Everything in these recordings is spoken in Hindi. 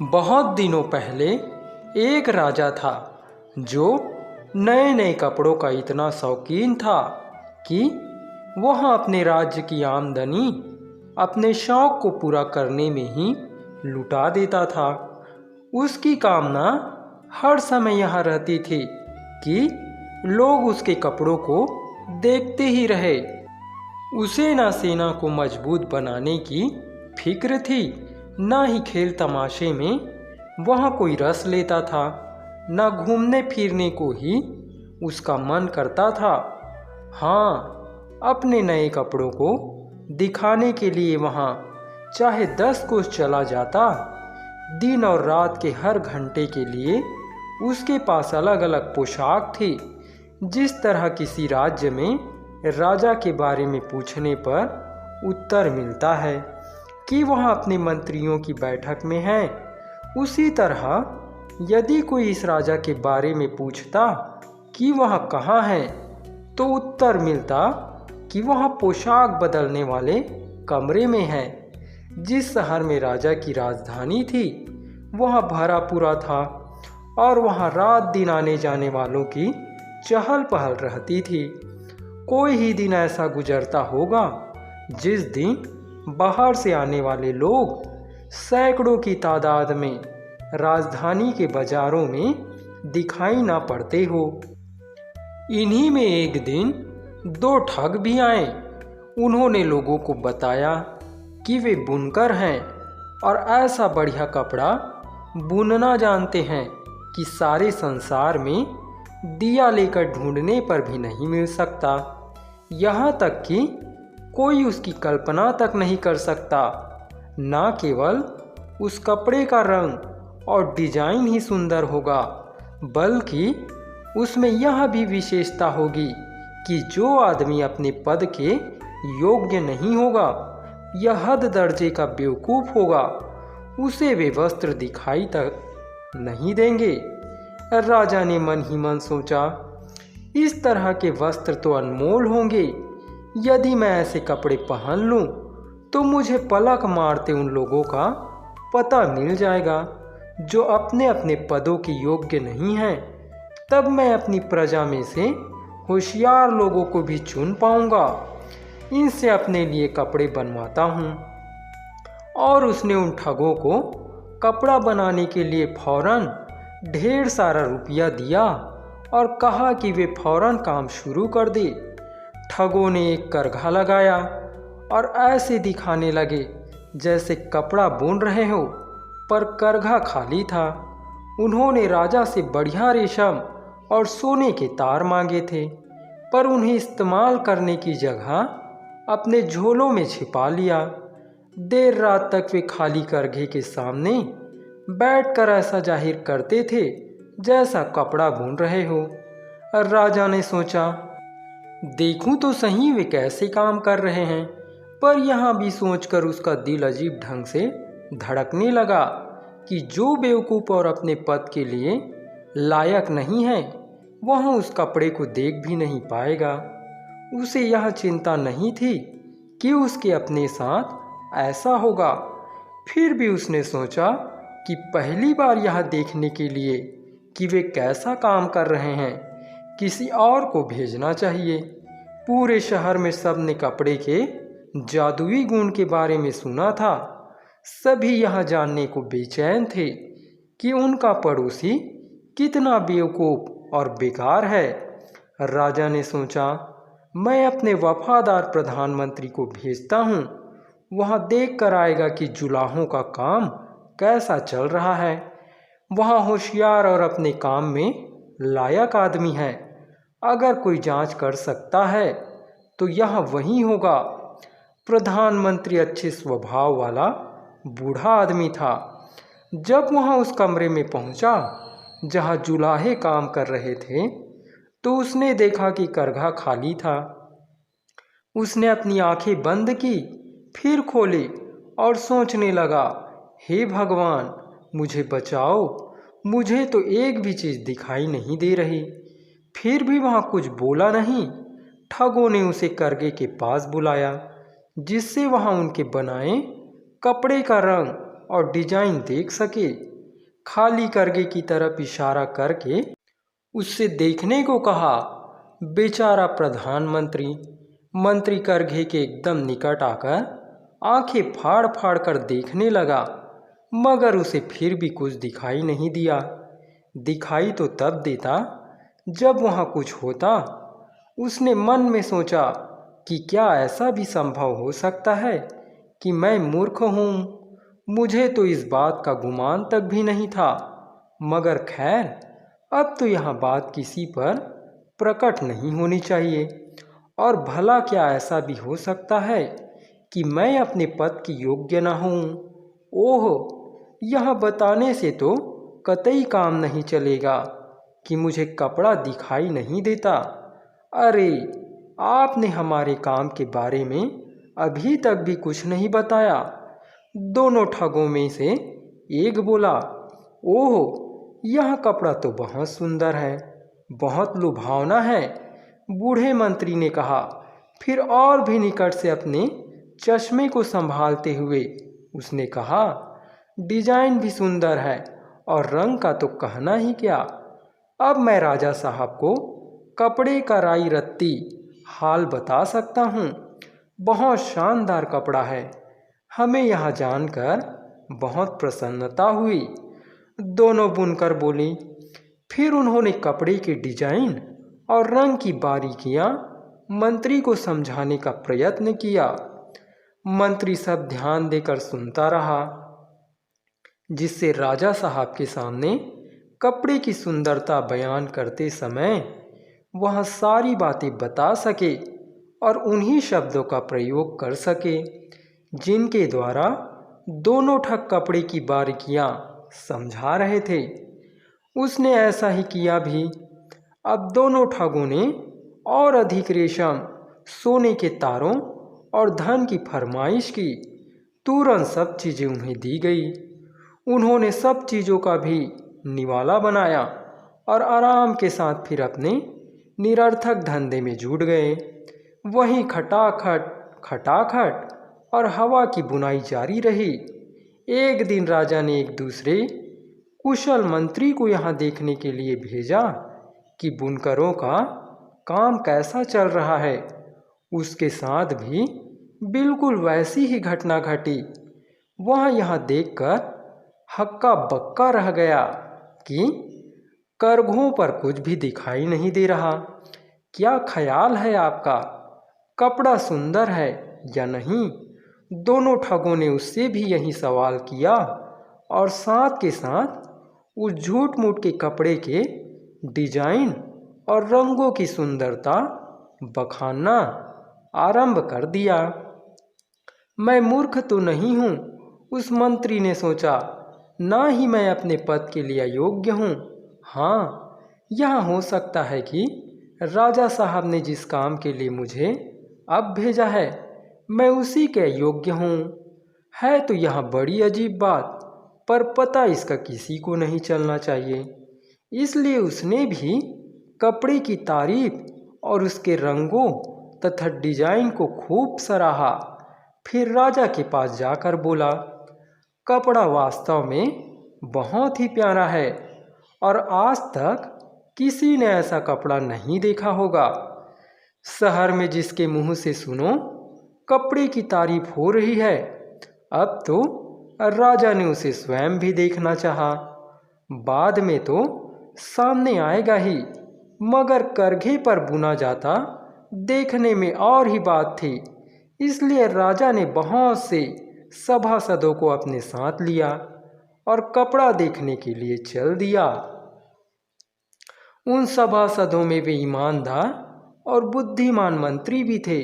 बहुत दिनों पहले एक राजा था जो नए नए कपड़ों का इतना शौकीन था कि वह अपने राज्य की आमदनी अपने शौक को पूरा करने में ही लुटा देता था। उसकी कामना हर समय यह रहती थी कि लोग उसके कपड़ों को देखते ही रहे। उसे ना सेना को मजबूत बनाने की फिक्र थी, ना ही खेल तमाशे में वह कोई रस लेता था, ना घूमने फिरने को ही उसका मन करता था। हाँ, अपने नए कपड़ों को दिखाने के लिए वहाँ चाहे 10 कोस चला जाता। दिन और रात के हर घंटे के लिए उसके पास अलग अलग पोशाक थी। जिस तरह किसी राज्य में राजा के बारे में पूछने पर उत्तर मिलता है कि वह अपने मंत्रियों की बैठक में है, उसी तरह यदि कोई इस राजा के बारे में पूछता कि वह कहाँ है, तो उत्तर मिलता कि वह पोशाक बदलने वाले कमरे में है। जिस शहर में राजा की राजधानी थी वह भरा पूरा था और वहाँ रात दिन आने जाने वालों की चहल पहल रहती थी। कोई ही दिन ऐसा गुजरता होगा जिस दिन बाहर से आने वाले लोग सैकड़ों की तादाद में राजधानी के बाजारों में दिखाई ना पड़ते हो। इन्हीं में एक दिन 2 ठग भी आए। उन्होंने लोगों को बताया कि वे बुनकर हैं और ऐसा बढ़िया कपड़ा बुनना जानते हैं कि सारे संसार में दिया लेकर ढूंढने पर भी नहीं मिल सकता। यहाँ तक कि कोई उसकी कल्पना तक नहीं कर सकता। न केवल उस कपड़े का रंग और डिजाइन ही सुंदर होगा, बल्कि उसमें यह भी विशेषता होगी कि जो आदमी अपने पद के योग्य नहीं होगा या हद दर्जे का बेवकूफ़ होगा, उसे वे वस्त्र दिखाई तक नहीं देंगे। राजा ने मन ही मन सोचा, इस तरह के वस्त्र तो अनमोल होंगे। यदि मैं ऐसे कपड़े पहन लूं तो मुझे पलक मारते उन लोगों का पता मिल जाएगा जो अपने अपने पदों के योग्य नहीं हैं। तब मैं अपनी प्रजा में से होशियार लोगों को भी चुन पाऊंगा। इनसे अपने लिए कपड़े बनवाता हूँ। और उसने उन ठगों को कपड़ा बनाने के लिए फौरन ढेर सारा रुपया दिया और कहा कि वे फौरन काम शुरू कर दे। ठगों ने एक करघा लगाया और ऐसे दिखाने लगे जैसे कपड़ा बुन रहे हो, पर करघा खाली था। उन्होंने राजा से बढ़िया रेशम और सोने के तार मांगे थे, पर उन्हें इस्तेमाल करने की जगह अपने झोलों में छिपा लिया। देर रात तक वे खाली करघे के सामने बैठकर ऐसा जाहिर करते थे जैसा कपड़ा बुन रहे हो। और राजा ने सोचा, देखूं तो सही वे कैसे काम कर रहे हैं। पर यहाँ भी सोचकर उसका दिल अजीब ढंग से धड़कने लगा कि जो बेवकूफ़ और अपने पद के लिए लायक नहीं है, वह उस कपड़े को देख भी नहीं पाएगा। उसे यह चिंता नहीं थी कि उसके अपने साथ ऐसा होगा। फिर भी उसने सोचा कि पहली बार यह देखने के लिए कि वे कैसा काम कर रहे हैं, किसी और को भेजना चाहिए। पूरे शहर में सब ने कपड़े के जादुई गुण के बारे में सुना था। सभी यह जानने को बेचैन थे कि उनका पड़ोसी कितना बेवकूफ़ और बेकार है। राजा ने सोचा, मैं अपने वफादार प्रधानमंत्री को भेजता हूँ। वह देख कर आएगा कि जुलाहों का काम कैसा चल रहा है। वह होशियार और अपने काम में लायक आदमी है। अगर कोई जांच कर सकता है तो यह वही होगा। प्रधानमंत्री अच्छे स्वभाव वाला बूढ़ा आदमी था। जब वह उस कमरे में पहुंचा जहां जुलाहे काम कर रहे थे, तो उसने देखा कि करघा खाली था। उसने अपनी आंखें बंद की, फिर खोली और सोचने लगा, हे भगवान, मुझे बचाओ। मुझे तो एक भी चीज़ दिखाई नहीं दे रही। फिर भी वहाँ कुछ बोला नहीं। ठगों ने उसे करघे के पास बुलाया, जिससे वहाँ उनके बनाए कपड़े का रंग और डिजाइन देख सके। खाली करगे की तरफ इशारा करके उससे देखने को कहा। बेचारा प्रधानमंत्री मंत्री करघे के एकदम निकट आकर आंखें फाड़ फाड़ कर देखने लगा, मगर उसे फिर भी कुछ दिखाई नहीं दिया। दिखाई तो तब देता जब वहाँ कुछ होता। उसने मन में सोचा कि क्या ऐसा भी संभव हो सकता है कि मैं मूर्ख हूँ। मुझे तो इस बात का गुमान तक भी नहीं था। मगर खैर, अब तो यह बात किसी पर प्रकट नहीं होनी चाहिए। और भला क्या ऐसा भी हो सकता है कि मैं अपने पद की योग्य न हूँ? ओह, यह बताने से तो कतई काम नहीं चलेगा कि मुझे कपड़ा दिखाई नहीं देता। अरे, आपने हमारे काम के बारे में अभी तक भी कुछ नहीं बताया। दोनों ठगों में से एक बोला, ओह, यह कपड़ा तो बहुत सुंदर है, बहुत लुभावना है। बूढ़े मंत्री ने कहा। फिर और भी निकट से अपने चश्मे को संभालते हुए उसने कहा, डिजाइन भी सुंदर है और रंग का तो कहना ही क्या। अब मैं राजा साहब को कपड़े का राई रत्ती हाल बता सकता हूँ। बहुत शानदार कपड़ा है। हमें यह जानकर बहुत प्रसन्नता हुई। दोनों बुनकर बोली। फिर उन्होंने कपड़े के डिजाइन और रंग की बारीकियां मंत्री को समझाने का प्रयत्न किया। मंत्री सब ध्यान देकर सुनता रहा, जिससे राजा साहब के सामने कपड़े की सुंदरता बयान करते समय वह सारी बातें बता सके और उन्हीं शब्दों का प्रयोग कर सके जिनके द्वारा दोनों ठग कपड़े की बारीकियां समझा रहे थे। उसने ऐसा ही किया भी। अब दोनों ठगों ने और अधिक रेशम, सोने के तारों और धन की फरमाइश की। तुरंत सब चीज़ें उन्हें दी गई। उन्होंने सब चीज़ों का भी निवाला बनाया और आराम के साथ फिर अपने निरर्थक धंधे में जुट गए। वहीं खटाखट खटाखट और हवा की बुनाई जारी रही। एक दिन राजा ने एक दूसरे कुशल मंत्री को यहाँ देखने के लिए भेजा कि बुनकरों का काम कैसा चल रहा है। उसके साथ भी बिल्कुल वैसी ही घटना घटी। वह यहाँ देखकर हक्का बक्का रह गया कि करघों पर कुछ भी दिखाई नहीं दे रहा। क्या ख्याल है आपका, कपड़ा सुंदर है या नहीं? दोनों ठगों ने उससे भी यही सवाल किया और साथ के साथ उस झूठ मूठ के कपड़े के डिजाइन और रंगों की सुंदरता बखानना आरंभ कर दिया। मैं मूर्ख तो नहीं हूँ, उस मंत्री ने सोचा, ना ही मैं अपने पद के लिए योग्य हूँ। हाँ, यह हो सकता है कि राजा साहब ने जिस काम के लिए मुझे अब भेजा है मैं उसी के योग्य हूँ। है तो यह बड़ी अजीब बात, पर पता इसका किसी को नहीं चलना चाहिए। इसलिए उसने भी कपड़े की तारीफ और उसके रंगों तथा डिजाइन को खूब सराहा। फिर राजा के पास जाकर बोला, कपड़ा वास्तव में बहुत ही प्यारा है और आज तक किसी ने ऐसा कपड़ा नहीं देखा होगा। शहर में जिसके मुंह से सुनो कपड़े की तारीफ हो रही है। अब तो राजा ने उसे स्वयं भी देखना चाहा। बाद में तो सामने आएगा ही, मगर करघे पर बुना जाता देखने में और ही बात थी। इसलिए राजा ने बहुत से सभासदों को अपने साथ लिया और कपड़ा देखने के लिए चल दिया। उन सभासदों में वे ईमानदार और बुद्धिमान मंत्री भी थे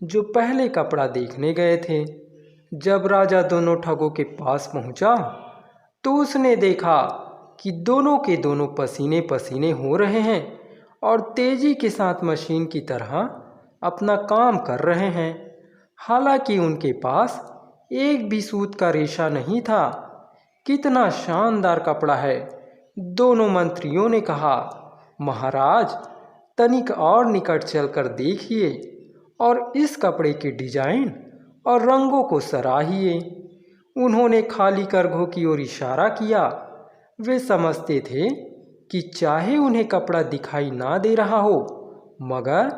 जो पहले कपड़ा देखने गए थे। जब राजा दोनों ठगों के पास पहुंचा तो उसने देखा कि दोनों के दोनों पसीने पसीने हो रहे हैं और तेजी के साथ मशीन की तरह अपना काम कर रहे हैं। हालांकि उनके पास एक भी सूत का रेशा नहीं था। कितना शानदार कपड़ा है, दोनों मंत्रियों ने कहा। महाराज, तनिक और निकट चलकर देखिए और इस कपड़े के डिजाइन और रंगों को सराहिए। उन्होंने खाली करघों की ओर इशारा किया। वे समझते थे कि चाहे उन्हें कपड़ा दिखाई ना दे रहा हो, मगर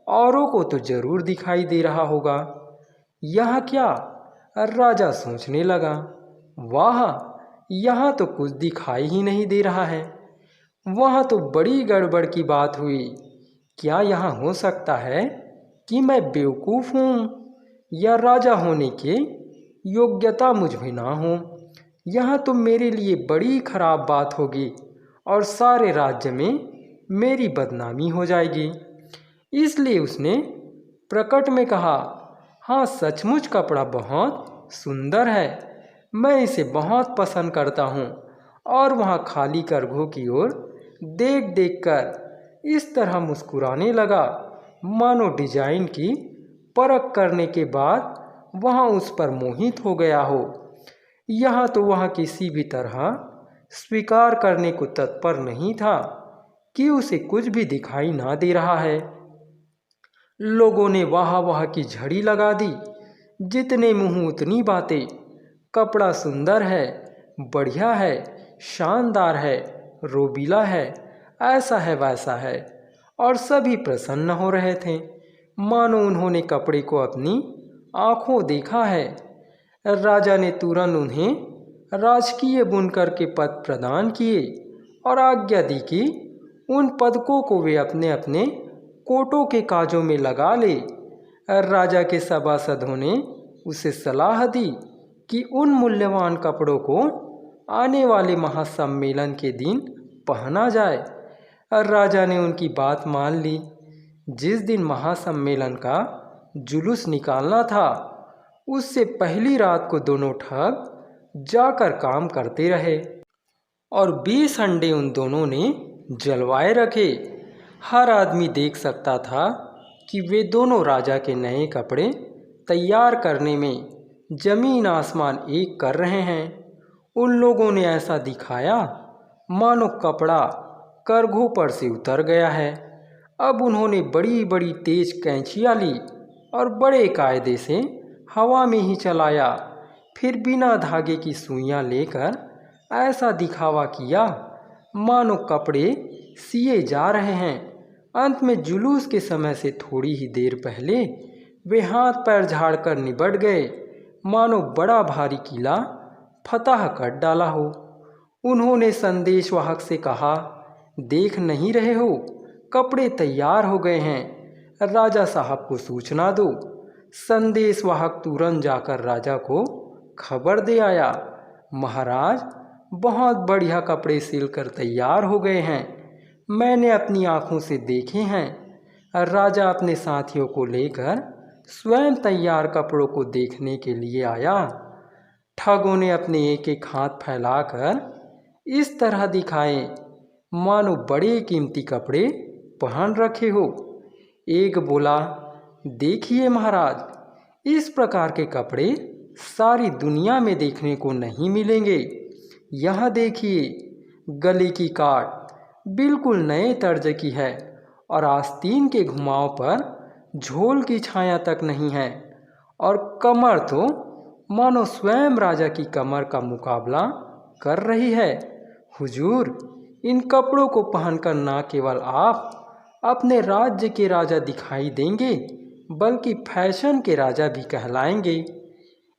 औरों को तो जरूर दिखाई दे रहा होगा। यह क्या? राजा सोचने लगा। वाह, यहाँ तो कुछ दिखाई ही नहीं दे रहा है। वहाँ तो बड़ी गड़बड़ की बात हुई। क्या यहाँ हो सकता है कि मैं बेवकूफ़ हूँ या राजा होने के योग्यता मुझ में ना हो? यहाँ तो मेरे लिए बड़ी खराब बात होगी और सारे राज्य में मेरी बदनामी हो जाएगी। इसलिए उसने प्रकट में कहा, हाँ, सचमुच कपड़ा बहुत सुंदर है, मैं इसे बहुत पसंद करता हूँ। और वहाँ खाली करघों की ओर देख देख कर इस तरह मुस्कुराने लगा मानो डिजाइन की परख करने के बाद वहाँ उस पर मोहित हो गया हो। यहाँ तो वह किसी भी तरह स्वीकार करने को तत्पर नहीं था कि उसे कुछ भी दिखाई ना दे रहा है। लोगों ने वाह वाह की झड़ी लगा दी। जितने मुंह उतनी बातें। कपड़ा सुंदर है, बढ़िया है, शानदार है, रोबीला है, ऐसा है वैसा है। और सभी प्रसन्न हो रहे थे, मानो उन्होंने कपड़े को अपनी आंखों देखा है। राजा ने तुरंत उन्हें राजकीय बुनकर के पद प्रदान किए और आज्ञा दी कि उन पदकों को वे अपने अपने कोटों के काजों में लगा ले। राजा के सभासदों ने उसे सलाह दी कि उन मूल्यवान कपड़ों को आने वाले महासम्मेलन के दिन पहना जाए। राजा ने उनकी बात मान ली। जिस दिन महासम्मेलन का जुलूस निकालना था, उससे पहली रात को दोनों ठग जाकर काम करते रहे और 20 अंडे उन दोनों ने जलवाए रखे। हर आदमी देख सकता था कि वे दोनों राजा के नए कपड़े तैयार करने में जमीन आसमान एक कर रहे हैं। उन लोगों ने ऐसा दिखाया मानो कपड़ा करघों पर से उतर गया है। अब उन्होंने बड़ी बड़ी तेज कैंचियाँ ली और बड़े कायदे से हवा में ही चलाया। फिर बिना धागे की सुइयाँ लेकर ऐसा दिखावा किया मानो कपड़े सिए जा रहे हैं। अंत में जुलूस के समय से थोड़ी ही देर पहले वे हाथ पैर झाड़कर निबट गए, मानो बड़ा भारी किला फतह कर डाला हो। उन्होंने संदेशवाहक से कहा, देख नहीं रहे हो, कपड़े तैयार हो गए हैं, राजा साहब को सूचना दो। संदेशवाहक तुरंत जाकर राजा को खबर दे आया, महाराज, बहुत बढ़िया कपड़े सिलकर तैयार हो गए हैं, मैंने अपनी आँखों से देखे हैं। राजा अपने साथियों को लेकर स्वयं तैयार कपड़ों को देखने के लिए आया। ठगों ने अपने एक एक हाथ फैलाकर इस तरह दिखाए मानो बड़े कीमती कपड़े पहन रखे हो। एक बोला, देखिए महाराज, इस प्रकार के कपड़े सारी दुनिया में देखने को नहीं मिलेंगे। यह देखिए, गले की काट बिल्कुल नए तर्ज की है और आस्तीन के घुमाव पर झोल की छाया तक नहीं है, और कमर तो मानो स्वयं राजा की कमर का मुकाबला कर रही है। हुजूर, इन कपड़ों को पहनकर न केवल आप अपने राज्य के राजा दिखाई देंगे, बल्कि फैशन के राजा भी कहलाएंगे।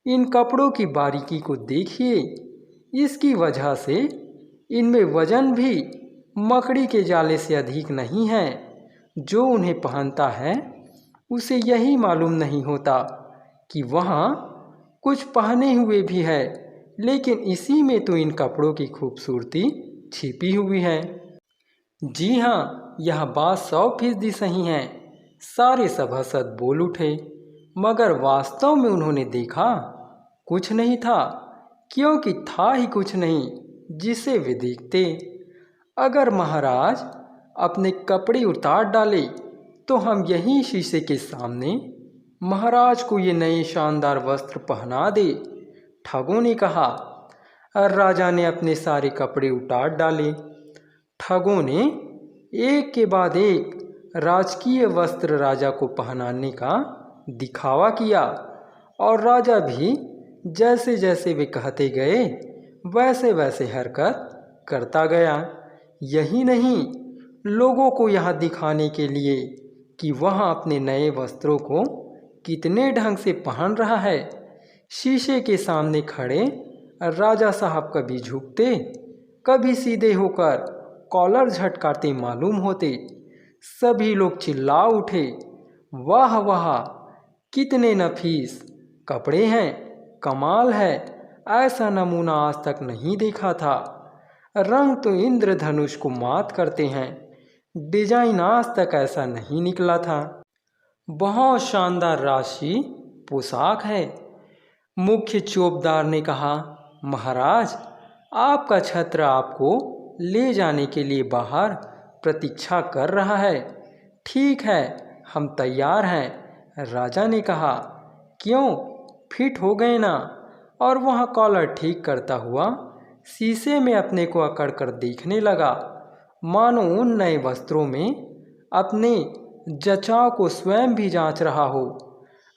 इन कपड़ों की बारीकी को देखिए, इसकी वजह से इनमें वजन भी मकड़ी के जाले से अधिक नहीं है। जो उन्हें पहनता है उसे यही मालूम नहीं होता कि वहाँ कुछ पहने हुए भी है, लेकिन इसी में तो इन कपड़ों की खूबसूरती छिपी हुई है। जी हाँ, यह बात 100% सही है, सारे सभासद बोल उठे। मगर वास्तव में उन्होंने देखा कुछ नहीं था, क्योंकि था ही कुछ नहीं जिसे वे देखते। अगर महाराज अपने कपड़े उतार डाले तो हम यहीं शीशे के सामने महाराज को ये नए शानदार वस्त्र पहना दे, ठगों ने कहा। राजा ने अपने सारे कपड़े उतार डाले। ठगों ने एक के बाद एक राजकीय वस्त्र राजा को पहनाने का दिखावा किया और राजा भी जैसे जैसे वे कहते गए वैसे वैसे हरकत करता गया। यही नहीं, लोगों को यह दिखाने के लिए कि वह अपने नए वस्त्रों को कितने ढंग से पहन रहा है, शीशे के सामने खड़े राजा साहब कभी झुकते, कभी सीधे होकर कॉलर झटकाते मालूम होते। सभी लोग चिल्ला उठे, वाह वाह, कितने नफीस कपड़े हैं, कमाल है, ऐसा नमूना आज तक नहीं देखा था। रंग तो इंद्रधनुष को मात करते हैं, डिजाइन आज तक ऐसा नहीं निकला था। बहुत शानदार राशि पोशाक है। मुख्य चौबदार ने कहा, महाराज, आपका छत्र आपको ले जाने के लिए बाहर प्रतीक्षा कर रहा है। ठीक है, हम तैयार हैं। राजा ने कहा, क्यों, फिट हो गए ना? और वह कॉलर ठीक करता हुआ शीशे में अपने को अकड़ कर देखने लगा, मानो उन नए वस्त्रों में अपने जचाव को स्वयं भी जांच रहा हो।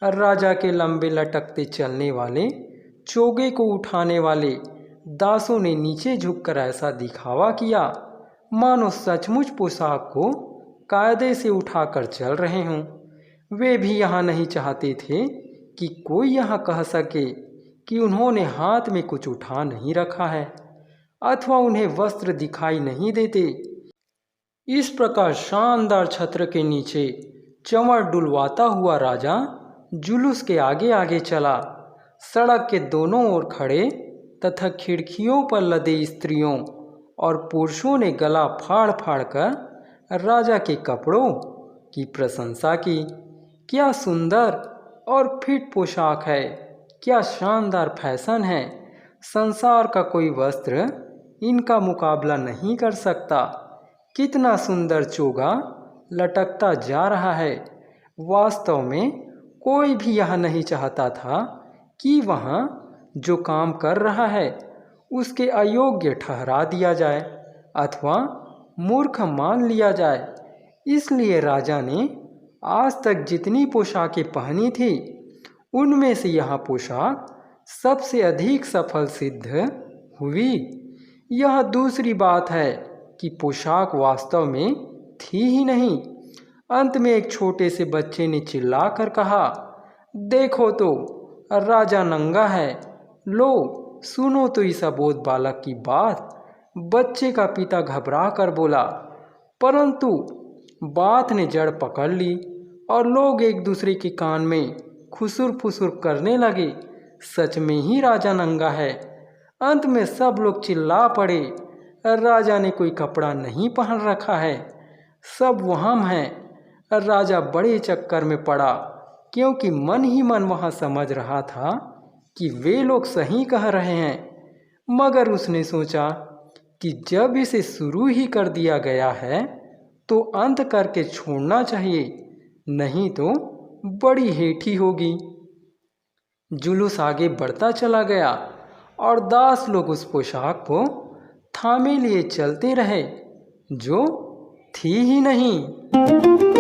राजा के लंबे लटकते चलने वाले चोगे को उठाने वाले दासों ने नीचे झुककर ऐसा दिखावा किया मानो सचमुच पोशाक को कायदे से उठाकर चल रहे हों। वे भी यहाँ नहीं चाहते थे कि कोई यहाँ कह सके कि उन्होंने हाथ में कुछ उठा नहीं रखा है अथवा उन्हें वस्त्र दिखाई नहीं देते। इस प्रकार शानदार छत्र के नीचे चंवर डुलवाता हुआ राजा जुलूस के आगे आगे चला। सड़क के दोनों ओर खड़े तथा खिड़कियों पर लदे स्त्रियों और पुरुषों ने गला फाड़ फाड़ कर राजा के कपड़ों की प्रशंसा की। क्या सुंदर और फिट पोशाक है, क्या शानदार फैशन है, संसार का कोई वस्त्र इनका मुकाबला नहीं कर सकता। कितना सुंदर चोगा लटकता जा रहा है। वास्तव में कोई भी यह नहीं चाहता था कि वहाँ जो काम कर रहा है उसके अयोग्य ठहरा दिया जाए अथवा मूर्ख मान लिया जाए। इसलिए राजा ने आज तक जितनी पोशाकें पहनी थी उनमें से यह पोशाक सबसे अधिक सफल सिद्ध हुई। यह दूसरी बात है कि पोशाक वास्तव में थी ही नहीं। अंत में एक छोटे से बच्चे ने चिल्लाकर कहा, देखो तो राजा नंगा है। लो सुनो तो इस अबोध बालक की बात। बच्चे का पिता घबरा कर बोला, परंतु बात ने जड़ पकड़ ली और लोग एक दूसरे के कान में खुसुर फुसुर करने लगे, सच में ही राजा नंगा है। अंत में सब लोग चिल्ला पड़े, राजा ने कोई कपड़ा नहीं पहन रखा है, सब वहम है। राजा बड़े चक्कर में पड़ा क्योंकि मन ही मन वहाँ समझ रहा था कि वे लोग सही कह रहे हैं, मगर उसने सोचा कि जब इसे शुरू ही कर दिया गया है तो अंत करके छोड़ना चाहिए, नहीं तो बड़ी हेठी होगी। जुलूस आगे बढ़ता चला गया और दास लोग उस पोशाक को थामे लिए चलते रहे जो थी ही नहीं।